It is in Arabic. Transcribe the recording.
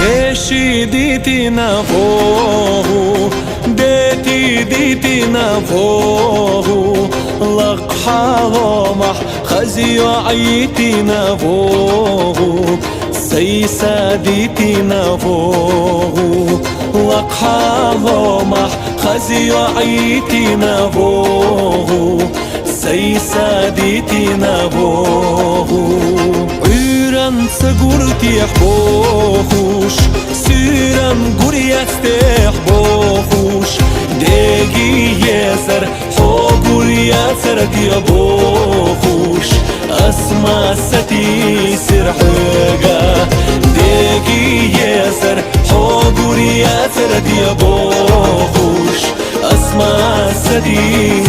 Deși diti navohu ديتي ديتي نافوه لقحة مح خزي عيتي نافوه سيسا ديتي نافوه لقحة مح خزي عيتي نافوه سيسا ديتي نافوه عيران سقورتي حبوخوش سيران قرية استحبوخوش ديجي ياسر حقور ياسر ديابوخوش أسمع ستي سر حقا ديجي ياسر حقور ياسر ديابوخوش أسمع ستي